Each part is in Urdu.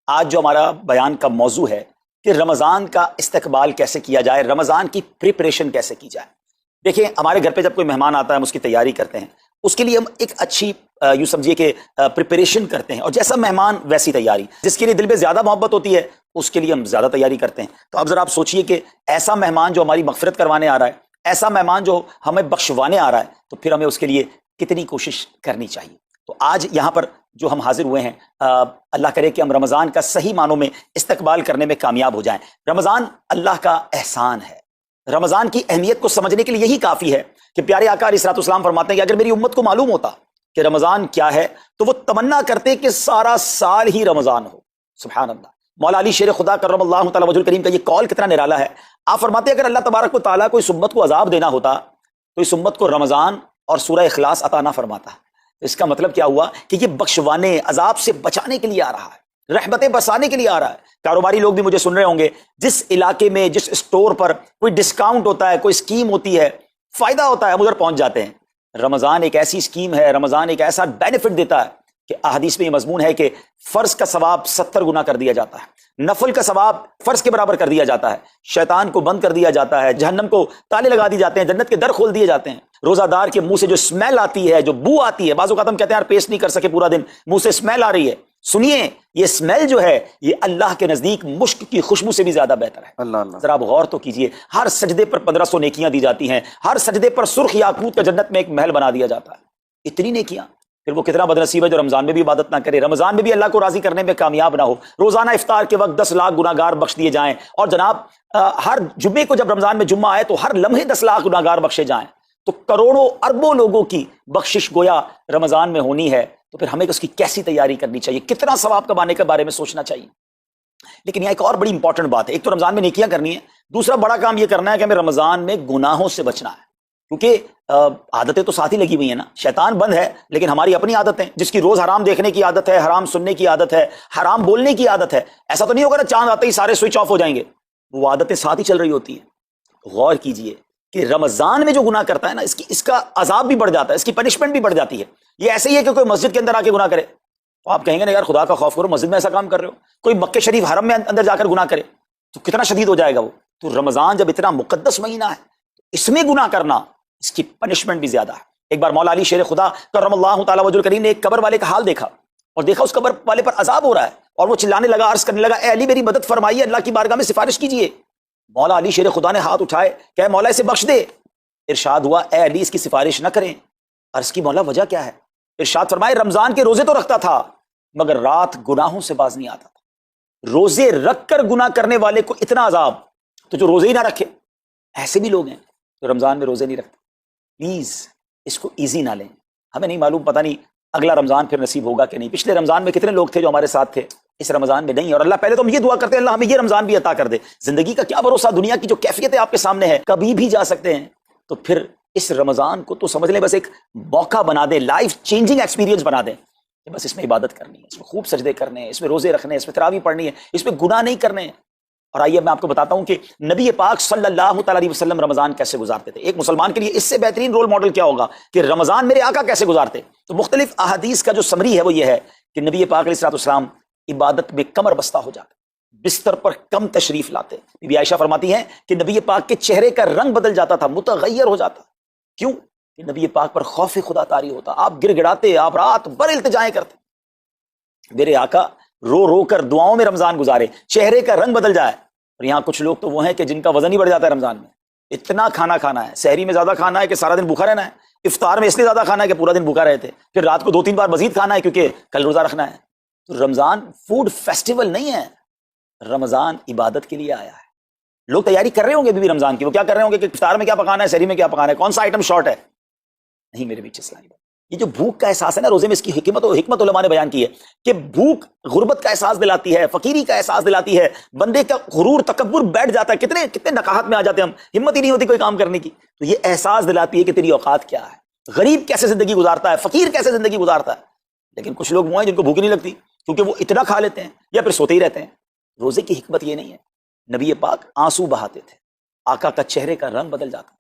آج جو ہمارا بیان کا موضوع ہے کہ رمضان کا استقبال کیسے کیا جائے، رمضان کی پریپریشن کیسے کی جائے۔ دیکھیں، ہمارے گھر پہ جب کوئی مہمان آتا ہے ہم اس کی تیاری کرتے ہیں، اس کے لیے ہم ایک اچھی یوں سمجھیے کہ پریپریشن کرتے ہیں، اور جیسا مہمان ویسی تیاری۔ جس کے لیے دل میں زیادہ محبت ہوتی ہے اس کے لیے ہم زیادہ تیاری کرتے ہیں۔ تو اب ذرا آپ سوچئے کہ ایسا مہمان جو ہماری مغفرت کروانے آ رہا ہے، ایسا مہمان جو ہمیں بخشوانے آ رہا ہے، تو پھر ہمیں اس کے لیے کتنی کوشش کرنی چاہیے۔ تو آج یہاں پر جو ہم حاضر ہوئے ہیں، اللہ کرے کہ ہم رمضان کا صحیح معنوں میں استقبال کرنے میں کامیاب ہو جائیں۔ رمضان اللہ کا احسان ہے۔ رمضان کی اہمیت کو سمجھنے کے لیے یہی کافی ہے کہ پیارے آقا علیہ الصلوۃ والسلام فرماتے ہیں کہ اگر میری امت کو معلوم ہوتا کہ رمضان کیا ہے تو وہ تمنا کرتے کہ سارا سال ہی رمضان ہو۔ سبحان اللہ۔ مولا علی شیر خدا کرم اللہ تعالی وجہ الکریم کا یہ قول کتنا نرالا ہے۔ آپ فرماتے ہیں اگر اللہ تبارک و تعالیٰ کو اس امت کو عذاب دینا ہوتا تو اس امت کو رمضان اور سورہ اخلاص عطا نہ فرماتا۔ اس کا مطلب کیا ہوا کہ یہ بخشوانے، عذاب سے بچانے کے لیے آ رہا ہے، رحمتیں برسانے کے لیے آ رہا ہے۔ کاروباری لوگ بھی مجھے سن رہے ہوں گے، جس علاقے میں جس اسٹور پر کوئی ڈسکاؤنٹ ہوتا ہے، کوئی اسکیم ہوتی ہے، فائدہ ہوتا ہے، ہم ادھر پہنچ جاتے ہیں۔ رمضان ایک ایسی اسکیم ہے، رمضان ایک ایسا بینیفٹ دیتا ہے کہ احادیث میں یہ مضمون ہے کہ فرض کا ثواب 70 گنا کر دیا جاتا ہے، نفل کا ثواب فرض کے برابر کر دیا جاتا ہے، شیطان کو بند کر دیا جاتا ہے، جہنم کو تالے لگا دی جاتے ہیں، جنت کے در کھول دیے جاتے ہیں۔ روزہ دار کے منہ سے جو اسمیل آتی ہے، جو بو آتی ہے، بعض اوقات ہم کہتے ہیں یار پیسٹ نہیں کر سکے پورا دن، منہ سے اسمیل آ رہی ہے، سنیے یہ اسمیل جو ہے یہ اللہ کے نزدیک مشک کی خوشبو سے بھی زیادہ بہتر ہے۔ اللہ اللہ۔ ذرا آپ غور تو کیجئے، ہر سجدے پر 1500 نیکیاں دی جاتی ہیں، ہر سجدے پر سرخ یاقوت کا جنت میں ایک محل بنا دیا جاتا ہے۔ اتنی نیکیاں، پھر وہ کتنا بدنصیب ہے جو رمضان میں بھی عبادت نہ کرے، رمضان میں بھی اللہ کو راضی کرنے میں کامیاب نہ ہو۔ روزانہ افطار کے وقت 10 لاکھ گناہگار بخش دیے جائیں، اور جناب ہر جمعے کو جب رمضان میں جمعہ آئے تو ہر لمحے 10 لاکھ گناہگار بخشے جائیں، تو کروڑوں اربوں لوگوں کی بخشش گویا رمضان میں ہونی ہے۔ تو پھر ہمیں اس کی کیسی تیاری کرنی چاہیے، کتنا ثواب کمانے کے بارے میں سوچنا چاہیے۔ لیکن یہاں ایک اور بڑی امپورٹنٹ بات ہے، ایک تو رمضان میں نیکیاں کرنی ہے، دوسرا بڑا کام یہ کرنا ہے کہ ہمیں رمضان میں گناہوں سے بچنا ہے، کیونکہ عادتیں تو ساتھ ہی لگی ہوئی ہیں نا۔ شیطان بند ہے لیکن ہماری اپنی عادتیں، جس کی روز حرام دیکھنے کی عادت ہے، حرام سننے کی عادت ہے، حرام بولنے کی عادت ہے، ایسا تو نہیں ہوگا نا چاند آتے ہی سارے سوئچ آف ہو جائیں گے، وہ عادتیں ساتھ ہی چل رہی ہوتی ہیں۔ غور کیجئے کہ رمضان میں جو گناہ کرتا ہے نا، اس کا عذاب بھی بڑھ جاتا ہے، اس کی پنشمنٹ بھی بڑھ جاتی ہے۔ یہ ایسے ہی ہے کہ کوئی مسجد کے اندر آ کے گناہ کرے تو آپ کہیں گے نا یار خدا کا خوف کرو، مسجد میں ایسا کام کر رہے ہو۔ کوئی مکہ شریف حرم میں اندر جا کر گناہ کرے تو کتنا شدید ہو جائے گا وہ۔ تو رمضان جب اتنا مقدس مہینہ ہے، اس میں گناہ کرنا، اس کی پنشمنٹ بھی زیادہ ہے۔ ایک بار مولا علی شیر خدا کرم اللہ تعالی وجہ الکریم نے ایک قبر والے کا حال دیکھا، اور دیکھا اس قبر والے پر عذاب ہو رہا ہے، اور وہ چلانے لگا، عرض کرنے لگا اے علی میری مدد فرمائیے، اللہ کی بارگاہ میں سفارش کیجیے۔ مولا علی شیر خدا نے ہاتھ اٹھائے کہ مولا اسے بخش دے۔ ارشاد ہوا اے علی اس کی سفارش نہ کریں۔ عرض کی مولا وجہ کیا ہے؟ ارشاد فرمائے رمضان کے روزے تو رکھتا تھا مگر رات گناہوں سے باز نہیں آتا تھا۔ روزے رکھ کر گناہ کرنے والے کو اتنا عذاب، تو جو روزے ہی نہ رکھے، ایسے بھی لوگ ہیں جو رمضان میں روزے نہیں رکھتے۔ پلیز اس کو ایزی نہ لیں۔ ہمیں نہیں معلوم، پتہ نہیں اگلا رمضان پھر نصیب ہوگا کہ نہیں۔ پچھلے رمضان میں کتنے لوگ تھے جو ہمارے ساتھ تھے، اس رمضان میں نہیں۔ اور اللہ پہلے تو ہم یہ دعا کرتے ہیں اللہ ہمیں یہ رمضان بھی عطا کر دے۔ زندگی کا کیا بھروسہ، دنیا کی جو کیفیت ہے آپ کے سامنے ہے، کبھی بھی جا سکتے ہیں۔ تو پھر اس رمضان کو تو سمجھ لیں بس ایک موقع بنا دیں، لائف چینجنگ ایکسپیرینس بنا دیں کہ بس اس میں عبادت کرنی ہے، اس میں خوب سجدے کرنے ہیں، اس میں روزے رکھنے ہیں، اس میں تراویح پڑھنی ہے، اس میں گناہ نہیں کرنے ہیں۔ اور آئیے میں آپ کو بتاتا ہوں کہ نبی پاک صلی اللہ تعالی علیہ وسلم رمضان کیسے گزارتے تھے۔ ایک مسلمان کے لیے اس سے بہترین رول ماڈل کیا ہوگا کہ رمضان میرے آقا کیسے گزارتے۔ تو مختلف احادیث کا جو سمری ہے وہ یہ ہے کہ نبی پاک علیہ الصلوۃ والسلام عبادت میں کمر بستہ ہو جاتے، بستر پر کم تشریف لاتے۔ بی بی عائشہ فرماتی ہیں کہ نبی پاک کے چہرے کا رنگ بدل جاتا تھا، متغیر ہو جاتا۔ کیوں؟ کہ نبی پاک پر خوف خدا طاری ہوتا، آپ گر گڑاتے، آپ رات بھر التجائیں کرتے۔ میرے آقا رو رو کر دعاؤں میں رمضان گزارے، چہرے کا رنگ بدل جائے۔ اور یہاں کچھ لوگ تو وہ ہیں کہ جن کا وزن ہی بڑھ جاتا ہے رمضان میں، اتنا کھانا کھانا ہے، سحری میں زیادہ کھانا ہے کہ سارا دن بھوکا رہنا ہے، افطار میں اس لیے زیادہ کھانا ہے کہ پورا دن بھوکا رہتے، پھر رات کو 2-3 بار مزید کھانا ہے کیونکہ کل روزہ رکھنا ہے۔ تو رمضان فوڈ فیسٹیول نہیں ہے، رمضان عبادت کے لیے آیا ہے۔ لوگ تیاری کر رہے ہوں گے بھی رمضان کی، وہ کیا کر رہے ہوں گے کہ افطار میں کیا پکانا ہے، سحری میں کیا پکانا ہے، کون سا آئٹم شارٹ ہے۔ نہیں میرے بیچ اسلامی بات، یہ جو بھوک کا احساس ہے نا روزے میں، اس کی حکمت علماء نے بیان کی ہے کہ بھوک غربت کا احساس دلاتی ہے، فقیری کا احساس دلاتی ہے، بندے کا غرور تکبر بیٹھ جاتا ہے، کتنے نقاہت میں آ جاتے ہیں ہم، ہمت ہی نہیں ہوتی کوئی کام کرنے کی۔ تو یہ احساس دلاتی ہے کہ تیری اوقات کیا ہے، غریب کیسے زندگی گزارتا ہے، فقیر کیسے زندگی گزارتا ہے۔ لیکن کچھ لوگ وہ ہیں جن کو بھوک نہیں لگتی کیونکہ وہ اتنا کھا لیتے ہیں یا پھر سوتے ہی رہتے ہیں۔ روزے کی حکمت یہ نہیں ہے۔ نبی پاک آنسو بہاتے تھے، آقا کا چہرے کا رنگ بدل جاتا۔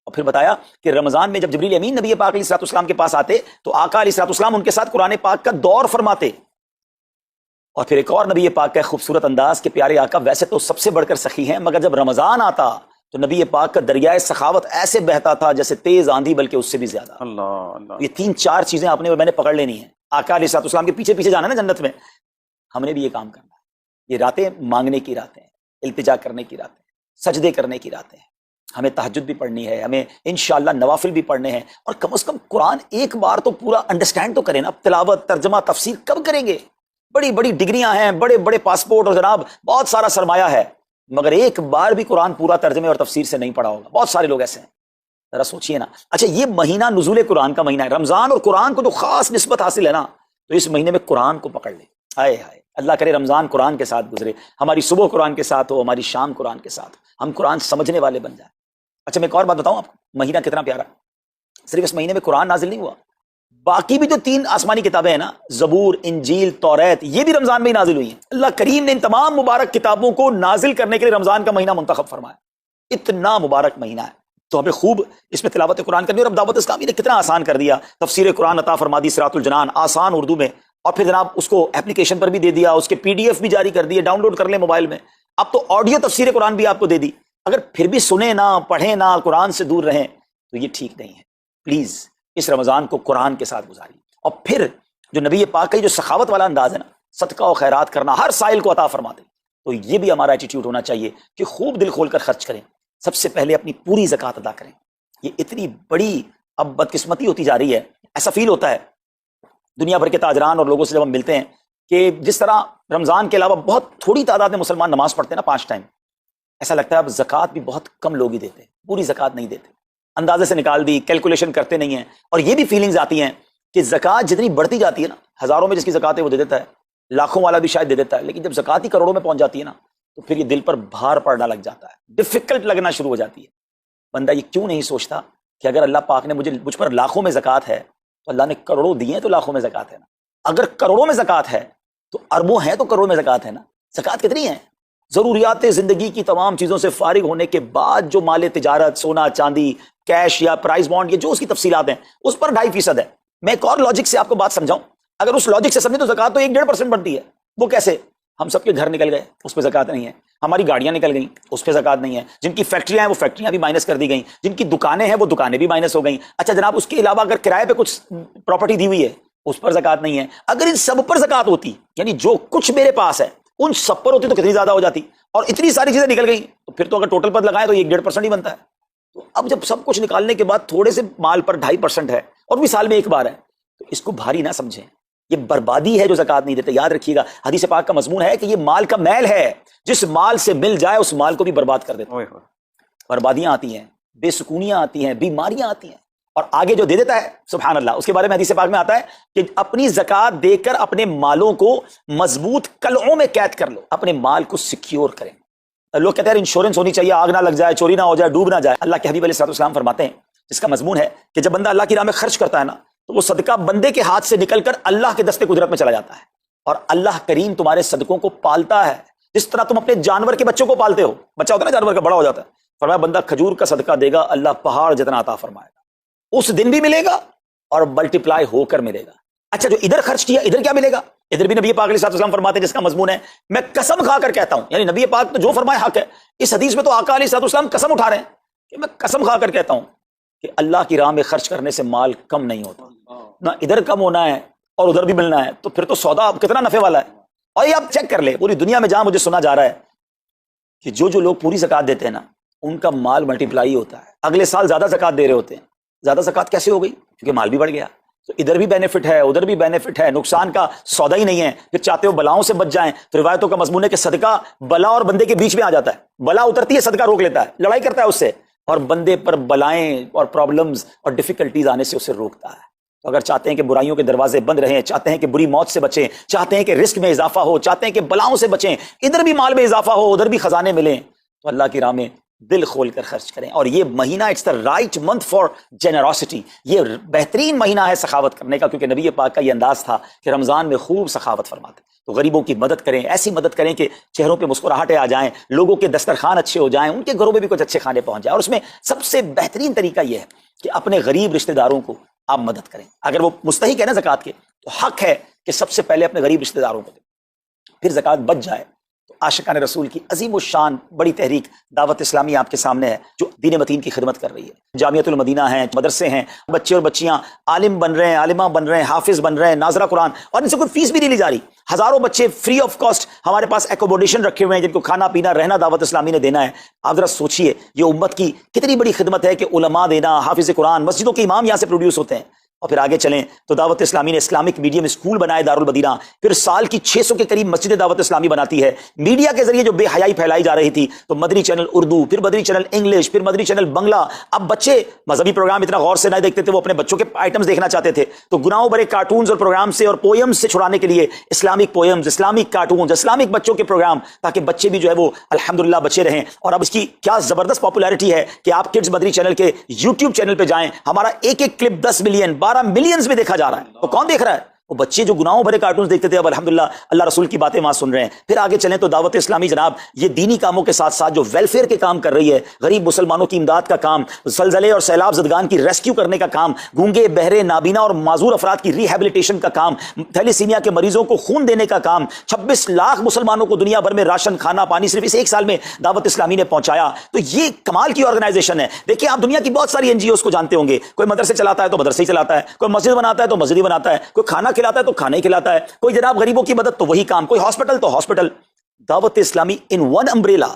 اور پھر بتایا کہ رمضان میں جب جبریل امین نبی پاک علیہ الصلوۃ والسلام کے پاس آتے تو آقا علیہ الصلوۃ والسلام ان کے ساتھ قرآن پاک کا دور فرماتے۔ اور پھر ایک اور نبی پاک کا خوبصورت انداز کہ پیارے آقا ویسے تو سب سے بڑھ کر سخی ہیں، مگر جب رمضان آتا تو نبی پاک کا دریائے سخاوت ایسے بہتا تھا جیسے تیز آندھی، بلکہ اس سے بھی زیادہ۔ اللہ یہ 3-4 چیزیں آپ نے میں نے پکڑ لینی ہیں۔ آقا علیہ السلام کے پیچھے پیچھے جانا ہے نا جنت میں، ہم نے بھی یہ کام کرنا ہے۔ یہ راتیں مانگنے کی راتیں ہیں، التجا کرنے کی راتیں، سجدے کرنے کی راتیں ہیں۔ ہمیں تہجد بھی پڑھنی ہے، ہمیں انشاءاللہ نوافل بھی پڑھنے ہیں، اور کم از کم قرآن ایک بار تو پورا انڈرسٹینڈ تو کریں نا۔ تلاوت، ترجمہ، تفسیر کب کریں گے؟ بڑی بڑی ڈگریاں ہیں، بڑے بڑے پاسپورٹ اور جناب بہت سارا سرمایہ ہے، مگر ایک بار بھی قرآن پورا ترجمے اور تفسیر سے نہیں پڑھا ہوگا۔ بہت سارے لوگ ایسے ہیں، ذرا سوچئے نا۔ اچھا، یہ مہینہ نزول قرآن کا مہینہ ہے، رمضان اور قرآن کو جو خاص نسبت حاصل ہے نا، تو اس مہینے میں قرآن کو پکڑ لیں۔ ہائے ہائے، اللہ کرے رمضان قرآن کے ساتھ گزرے، ہماری صبح قرآن کے ساتھ ہو، ہماری شام قرآن کے ساتھ ہو، ہم قرآن سمجھنے والے بن جائیں۔ اچھا، میں ایک اور بات بتاؤں آپ کو، مہینہ کتنا پیارا ہے۔ صرف اس مہینے میں قرآن نازل نہیں ہوا، باقی بھی جو 3 آسمانی کتابیں ہیں نا، زبور، انجیل، توریت، یہ بھی رمضان میں ہی نازل ہوئی ہیں۔ اللہ کریم نے ان تمام مبارک کتابوں کو نازل کرنے کے لیے رمضان کا مہینہ منتخب فرمایا۔ اتنا مبارک مہینہ ہے، تو ہمیں خوب اس میں تلاوت قرآن کرنی۔ اور اب دعوت اسلامی نے کتنا آسان کر دیا، تفسیر قرآن عطا فرما دی، صراط الجنان آسان اردو میں، اور پھر جناب اس کو اپلیکیشن پر بھی دے دیا، اس کے PDF بھی جاری کر دیے، ڈاؤن لوڈ کر لیں موبائل میں۔ اب تو آڈیو تفسیر قرآن بھی آپ کو دے دی۔ اگر پھر بھی سنیں نہ، پڑھیں نہ، قرآن سے دور رہیں، تو یہ ٹھیک نہیں ہے۔ پلیز اس رمضان کو قرآن کے ساتھ گزاریے۔ اور پھر جو نبی پاک کا جو سخاوت والا انداز ہے نا، صدقہ و خیرات کرنا، ہر سائل کو عطا فرماتے، تو یہ بھی ہمارا ایٹیٹیوڈ ہونا چاہیے کہ خوب دل کھول کر خرچ کریں۔ سب سے پہلے اپنی پوری زکوٰۃ ادا کریں۔ یہ اتنی بڑی اب بدقسمتی ہوتی جا رہی ہے، ایسا فیل ہوتا ہے دنیا بھر کے تاجران اور لوگوں سے جب ہم ملتے ہیں کہ جس طرح رمضان کے علاوہ بہت تھوڑی تعداد میں مسلمان نماز پڑھتے ہیں نا 5 ٹائم، ایسا لگتا ہے اب زکوٰۃ بھی بہت کم لوگ ہی دیتے ہیں، پوری زکوٰۃ نہیں دیتے، اندازے سے نکال دی، کیلکولیشن کرتے نہیں ہیں۔ اور یہ بھی فیلنگز آتی ہیں کہ زکوٰۃ جتنی بڑھتی جاتی ہے نا، ہزاروں میں جس کی زکوٰۃ ہے وہ دے دیتا ہے، لاکھوں والا بھی شاید دے دیتا ہے، لیکن جب زکوٰۃ ہی کروڑوں میں پہنچ جاتی ہے نا، تو پھر یہ دل پر بھار پڑنا لگ جاتا ہے، ڈیفیکلٹ لگنا شروع ہو جاتی ہے۔ بندہ یہ کیوں نہیں سوچتا کہ اگر اللہ پاک نے مجھ پر لاکھوں میں زکوٰۃ ہے، تو اللہ نے کروڑوں دیے ہیں، تو لاکھوں میں زکوٰۃ ہے نا۔ اگر کروڑوں میں زکوٰۃ ہے تو اربوں ہیں، تو کروڑوں میں زکوٰۃ ہے نا۔ زکوٰۃ کتنی ہے؟ ضروریات زندگی کی تمام چیزوں سے فارغ ہونے کے بعد جو مال تجارت، سونا چاندی، کیش یا پرائز بانڈ، یہ جو اس کی تفصیلات ہیں، اس پر 2.5% ہے۔ میں ایک اور لاجک سے آپ کو بات سمجھاؤں، اگر اس لاجک سے سمجھیں تو زکوٰۃ تو 1-1.5% بنتی ہے۔ وہ کیسے؟ ہم سب کے گھر نکل گئے، اس پہ زکوٰۃ نہیں ہے۔ ہماری گاڑیاں نکل گئیں، اس پہ زکوٰۃ نہیں ہے۔ جن کی فیکٹریاں ہیں وہ فیکٹریاں بھی مائنس کر دی گئیں، جن کی دکانیں ہیں وہ دکانیں بھی مائنس ہو گئیں۔ اچھا جناب، اس کے علاوہ اگر کرائے پہ کچھ پراپرٹی دی ہوئی ہے، اس پر زکوٰۃ نہیں ہے۔ اگر ان سب پر زکوٰۃ ہوتی، یعنی جو کچھ میرے پاس ہے ان سب پر ہوتی، تو کتنی زیادہ ہو جاتی، اور اتنی ساری چیزیں نکل گئیں، تو پھر تو اگر ٹوٹل پر لگائیں تو 1-1.5% ہی بنتا ہے۔ تو اب جب سب کچھ نکالنے کے بعد تھوڑے سے مال پر 2.5% ہے، اور بھی سال میں ایک بار ہے، تو اس کو بھاری نہ سمجھیں، یہ بربادی ہے جو زکوٰۃ نہیں دیتے۔ یاد رکھیے گا، حدیث پاک کا مضمون ہے کہ یہ مال کا میل ہے، جس مال سے مل جائے اس مال کو بھی برباد کر دیتا ہے۔ بربادیاں آتی ہیں، بے سکونیاں آتی ہیں، بیماریاں آتی ہیں، اور آگے جو دے دیتا ہے سبحان اللہ، اس کے بارے میں حدیث پاک میں آتا ہے کہ اپنی زکوٰۃ دے کر اپنے مالوں کو مضبوط قلعوں میں قید کر لو، اپنے مال کو سیکیور کریں۔ لوگ کہتے ہیں انشورنس ہونی چاہیے، آگ نہ لگ جائے، چوری نہ ہو جائے، ڈوب نہ جائے۔ اللہ کے حبیب علیہ الصلوۃ والسلام فرماتے ہیں، جس کا مضمون ہے کہ جب بندہ اللہ کی راہ میں خرچ کرتا ہے نا، تو وہ صدقہ بندے کے ہاتھ سے نکل کر اللہ کے دستے قدرت میں چلا جاتا ہے، اور اللہ کریم تمہارے صدقوں کو پالتا ہے، جس طرح تم اپنے جانور کے بچوں کو پالتے ہو۔ بچہ ہوتا ہے نا جانور کا، بڑا ہو جاتا ہے، فرمایا بندہ کھجور کا صدقہ دے گا، اللہ پہاڑ جتنا عطا فرمائے گا، اس دن بھی ملے گا اور ملٹیپلائی ہو کر ملے گا۔ اچھا، جو ادھر خرچ کیا، ادھر کیا ملے گا؟ ادھر بھی نبی پاک علیہ السلام فرماتے ہیں، جس کا مضمون ہے میں قسم کھا کر کہتا ہوں، یعنی نبی پاک تو جو فرمائے حق ہے۔ اس حدیث میں تو آقا علیہ السلام قسم اٹھا رہے ہیں کہ میں قسم کھا کر کہتا ہوں کہ اللہ کی راہ میں خرچ کرنے سے مال کم نہیں ہوتا، نہ ادھر کم ہونا ہے اور ادھر بھی ملنا ہے، تو پھر تو سودا کتنا نفع والا ہے۔ اور یہ آپ چیک کر لیں، پوری دنیا میں جہاں مجھے سنا جا رہا ہے کہ جو لوگ پوری زکوٰۃ دیتے ہیں نا، ان کا مال ملٹیپلائی ہوتا ہے، اگلے سال زیادہ زکوٰۃ دے رہے ہوتے ہیں۔ زیادہ زکوٰۃ کیسے ہو گئی؟ کیونکہ مال بھی بڑھ گیا، تو ادھر بھی بینیفٹ ہے، ادھر بھی بینیفٹ ہے، نقصان کا سودا ہی نہیں ہے۔ پھر چاہتے ہو بلاؤں سے بچ جائیں، تو روایتوں کا مضمون ہے کہ صدقہ بلا اور بندے کے بیچ میں آ جاتا ہے، بلا اترتی ہے، صدقہ روک لیتا ہے، لڑائی کرتا ہے اس سے، اور بندے پر بلائیں اور پرابلمز اور ڈیفیکلٹیز آنے سے اسے روکتا ہے۔ تو اگر چاہتے ہیں کہ برائیوں کے دروازے بند رہیں، چاہتے ہیں کہ بری موت سے بچیں، چاہتے ہیں کہ رزق میں اضافہ ہو، چاہتے ہیں کہ بلاؤں سے بچیں، ادھر بھی مال میں اضافہ ہو، ادھر بھی خزانے ملیں، تو اللہ کی راہ میں دل کھول کر خرچ کریں۔ اور یہ مہینہ it's the right month for generosity, یہ بہترین مہینہ ہے سخاوت کرنے کا، کیونکہ نبی پاک کا یہ انداز تھا کہ رمضان میں خوب سخاوت فرماتے۔ تو غریبوں کی مدد کریں، ایسی مدد کریں کہ چہروں پہ مسکراہٹیں آ جائیں، لوگوں کے دسترخوان اچھے ہو جائیں، ان کے گھروں میں بھی کچھ اچھے کھانے پہنچ جائیں۔ اور اس میں سب سے بہترین طریقہ یہ ہے کہ اپنے غریب رشتہ داروں کو آپ مدد کریں۔ اگر وہ مستحق ہے نا زکوٰۃ کے، تو حق ہے کہ سب سے پہلے اپنے غریب رشتہ داروں کو دیں۔ پھر زکوٰۃ بچ جائے تو عاشقان رسول کی عظیم الشان بڑی تحریک دعوت اسلامی آپ کے سامنے ہے جو دین متین کی خدمت کر رہی ہے. جامعۃ المدینہ ہیں، مدرسے ہیں، بچے اور بچیاں عالم بن رہے ہیں، عالمہ بن رہے ہیں، حافظ بن رہے ہیں، ناظرہ قرآن، اور ان سے کوئی فیس بھی نہیں لی جا رہی. ہزاروں بچے فری آف کاسٹ ہمارے پاس ایکوموڈیشن رکھے ہوئے ہیں جن کو کھانا پینا رہنا دعوت اسلامی نے دینا ہے. آپ ذرا سوچئے یہ امت کی کتنی بڑی خدمت ہے کہ علماء دینا، حافظ قرآن، مسجدوں کے امام یہاں سے پروڈیوس ہوتے ہیں. اور پھر آگے چلیں تو دعوت اسلامی نے اسلامک میڈیم اسکول بنائے دارالمدینہ، پھر سال کی 600 کے قریب مسجد دعوت اسلامی بناتی ہے. میڈیا کے ذریعے جو بے حیائی پھیلائی جا رہی تھی تو مدنی چینل اردو، پھر مدنی چینل انگلش، پھر مدنی چینل بنگلہ. اب بچے مذہبی پروگرام اتنا غور سے نہیں دیکھتے تھے، وہ اپنے بچوں کے آئٹمز دیکھنا چاہتے تھے، تو گناہوں بھرے کارٹونز اور پروگرام سے اور پوئمز سے چھڑانے کے لیے Islamic poems, Islamic cartoons, Islamic بچوں کے پروگرام، تاکہ بچے بھی جو ہے وہ الحمدللہ بچے رہیں. اور اب اس کی کیا زبردست پاپولیرٹی ہے کہ آپ کڈز مدنی چینل کے یوٹیوب چینل پہ جائیں، ہمارا ایک ایک کلپ 10 ملین 12 ملینز میں دیکھا جا رہا ہے. تو کون دیکھ رہا ہے؟ وہ بچے جو گناہوں بھرے کارٹونز دیکھتے تھے اب الحمدللہ اللہ رسول کی باتیں وہاں سن رہے ہیں. پھر آگے چلیں تو دعوت اسلامی جناب یہ دینی کاموں کے ساتھ ساتھ جو ویلفیئر کے کام کر رہی ہے، غریب مسلمانوں کی امداد کا کام، زلزلے اور سیلاب زدگان کی ریسکیو کرنے کا کام، گونگے بہرے نابینا اور معذور افراد کی ریہیبلیٹیشن کا کام، تھیلیسیمیا کے مریضوں کو خون دینے کا کام، 26 لاکھ مسلمانوں کو دنیا بھر میں راشن، کھانا پانی صرف اس ایک سال میں دعوت اسلامی نے پہنچایا. تو یہ کمال کی آرگنائزیشن ہے. دیکھیں آپ دنیا کی بہت ساری NGOs کو جانتے ہوں گے، کوئی مدرسے چلاتا ہے تو مدرسے ہی چلاتا ہے، کوئی مسجد بناتا ہے تو مسجد ہی بناتا ہے، کوئی کھانا کھلاتا ہے تو کھانا ہی کھلاتا ہے، کوئی جناب غریبوں کی مدد تو وہی کام، کوئی ہاسپٹل تو ہاسپٹل. دعوت اسلامی ان ون امبریلا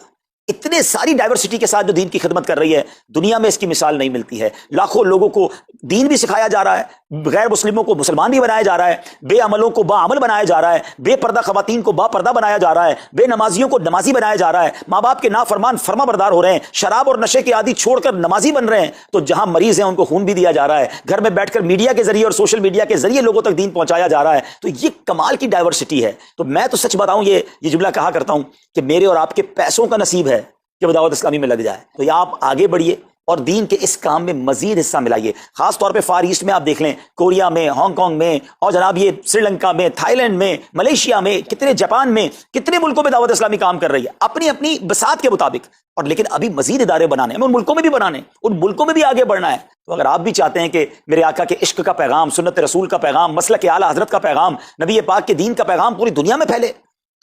اتنے ساری ڈائیورسٹی کے ساتھ جو دین کی خدمت کر رہی ہے، دنیا میں اس کی مثال نہیں ملتی ہے. لاکھوں لوگوں کو دین بھی سکھایا جا رہا ہے، غیر مسلموں کو مسلمان بھی بنایا جا رہا ہے، بے عملوں کو با عمل بنایا جا رہا ہے، بے پردہ خواتین کو با پردہ بنایا جا رہا ہے، بے نمازیوں کو نمازی بنایا جا رہا ہے، ماں باپ کے نافرمان فرما بردار ہو رہے ہیں، شراب اور نشے کے عادی چھوڑ کر نمازی بن رہے ہیں. تو جہاں مریض ہیں ان کو خون بھی دیا جا رہا ہے، گھر میں بیٹھ کر میڈیا کے ذریعے اور سوشل میڈیا کے ذریعے لوگوں تک دین پہنچایا جا رہا ہے. تو یہ کمال کی ڈائیورسٹی ہے. تو میں تو سچ بتاؤں یہ جملہ کہا کرتا ہوں کہ میرے اور آپ کے پیسوں کا نصیب ہے کہ وہ دعوت اسلامی میں لگ جائے. تو یہ آپ آگے بڑھیے اور دین کے اس کام میں مزید حصہ ملائیے. خاص طور پہ فار ایسٹ میں آپ دیکھ لیں، کوریا میں، ہانگ کانگ میں، اور جناب یہ سری لنکا میں، تھائی لینڈ میں، ملیشیا میں، کتنے جاپان میں، کتنے ملکوں میں دعوت اسلامی کام کر رہی ہے اپنی اپنی بساط کے مطابق. اور لیکن ابھی مزید ادارے بنانے ہیں، ان ملکوں میں بھی بنانے، ان ملکوں میں بھی آگے بڑھنا ہے. تو اگر آپ بھی چاہتے ہیں کہ میرے آقا کے عشق کا پیغام، سنت رسول کا پیغام، مسلک اعلیٰ حضرت کا پیغام، نبی پاک کے دین کا پیغام پوری دنیا میں پھیلے،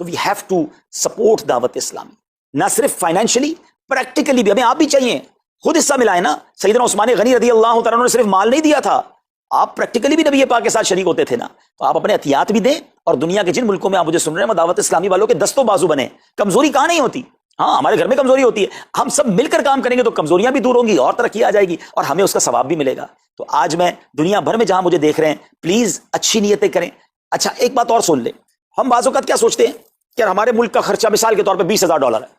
تو وی ہیو ٹو سپورٹ دعوت اسلامی. نہ صرف فائنینشلی، پریکٹیکلی بھی ہمیں آپ بھی چاہیے خود حصہ ملائیں نا. سیدنا عثمان غنی رضی اللہ تعالیٰ نے صرف مال نہیں دیا تھا، آپ پریکٹیکلی بھی نبی پاک کے ساتھ شریک ہوتے تھے نا. تو آپ اپنے عطیات بھی دیں اور دنیا کے جن ملکوں میں آپ مجھے سن رہے ہیں وہ دعوت اسلامی والوں کے دستوں بازو بنے. کمزوری کہاں نہیں ہوتی، ہاں ہمارے گھر میں کمزوری ہوتی ہے، ہم سب مل کر کام کریں گے تو کمزوریاں بھی دور ہوں گی اور ترقی آ جائے گی اور ہمیں اس کا ثواب بھی ملے گا. تو آج میں دنیا بھر میں جہاں مجھے دیکھ رہے ہیں پلیز اچھی نیتیں کریں. اچھا ایک بات اور سن لیں، ہم بعض اوقات کیا سوچتے ہیں کہ ہمارے ملک کا خرچہ مثال کے طور پہ $20,000 ہے،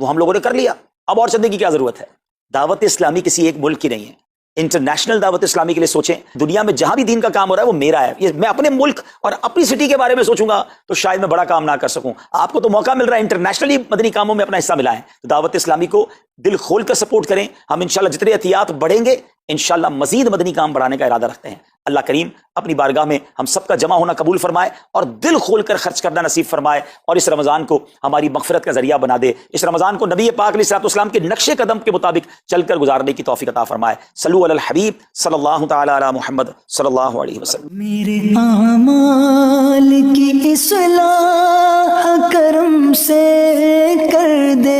وہ ہم لوگوں نے کر لیا، اب اور چلنے کی کیا ضرورت ہے. دعوت اسلامی کسی ایک ملک کی نہیں ہے، انٹرنیشنل دعوت اسلامی کے لیے سوچیں. دنیا میں جہاں بھی دین کا کام ہو رہا ہے وہ میرا ہے. یہ میں اپنے ملک اور اپنی سٹی کے بارے میں سوچوں گا تو شاید میں بڑا کام نہ کر سکوں. آپ کو تو موقع مل رہا ہے انٹرنیشنلی مدنی کاموں میں اپنا حصہ ملائیں. تو دعوت اسلامی کو دل کھول کر سپورٹ کریں. ہم انشاءاللہ جتنے احتیاط بڑھیں گے انشاءاللہ مزید مدنی کام بڑھانے کا ارادہ رکھتے ہیں. اللہ کریم اپنی بارگاہ میں ہم سب کا جمع ہونا قبول فرمائے اور دل کھول کر خرچ کرنا نصیب فرمائے اور اس رمضان کو ہماری مغفرت کا ذریعہ بنا دے. اس رمضان کو نبی پاک علیہ الصلوۃ والسلام کے نقش قدم کے مطابق چل کر گزارنے کی توفیق عطا فرمائے. صلو علی الحبیب صلی اللہ تعالی علی محمد صلی اللہ علیہ وسلم. میرے اعمال کی اصلاح کرم سے کر دے.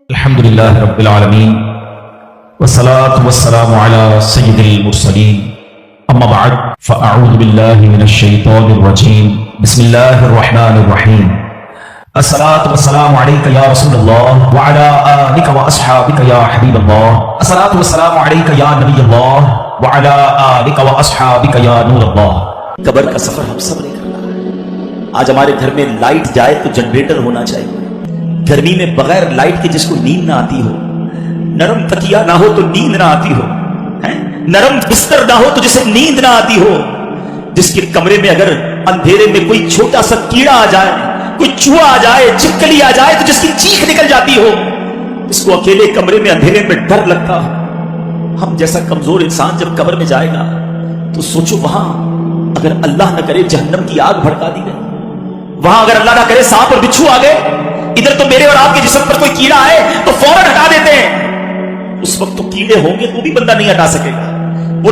الحمدللہ رب العالمین والصلاة والسلام على سید المرسلین اما بعد فاعوذ باللہ من الشیطان الرجیم بسم اللہ الرحمن الرحیم. الصلاة والسلام علیک یا رسول اللہ وعلى آلک واصحابک یا حبیب اللہ. الصلاة والسلام علیک یا نبی اللہ وعلى آلک واصحابک یا نور اللہ. قبر کا سفر ہم سب نے کرنا. آج ہمارے گھر میں لائٹ جائے تو جنریٹر ہونا چاہیے. گرمی میں بغیر لائٹ کے جس کو نیند نہ آتی ہو، نرم تکیہ نہ ہو تو نیند نہ آتی ہو، نرم بستر نہ ہو تو جسے نیند نہ آتی ہو، جس کے کمرے میں اگر اندھیرے میں کوئی چھوٹا سا کیڑا آ جائے، کوئی چوہا آ جائے، چھپکلی آ جائے تو جس کی چیخ نکل جاتی ہو، جس کو اکیلے کمرے میں اندھیرے میں ڈر لگتا ہو. ہم جیسا کمزور انسان جب قبر میں جائے گا تو سوچو وہاں اگر اللہ نہ کرے جہنم کی آگ بھڑکا دی گئی، وہاں اگر اللہ نہ کرے سانپ اور بچھو آ گئے، ادھر تو میرے اور آپ کے جسم پر کوئی کیڑا آئے تو فوراً ہٹا دیتے ہیں. اس وقت تو کیڑے ہوں گے تو بھی بندہ نہیں ہٹا سکے گا. وہ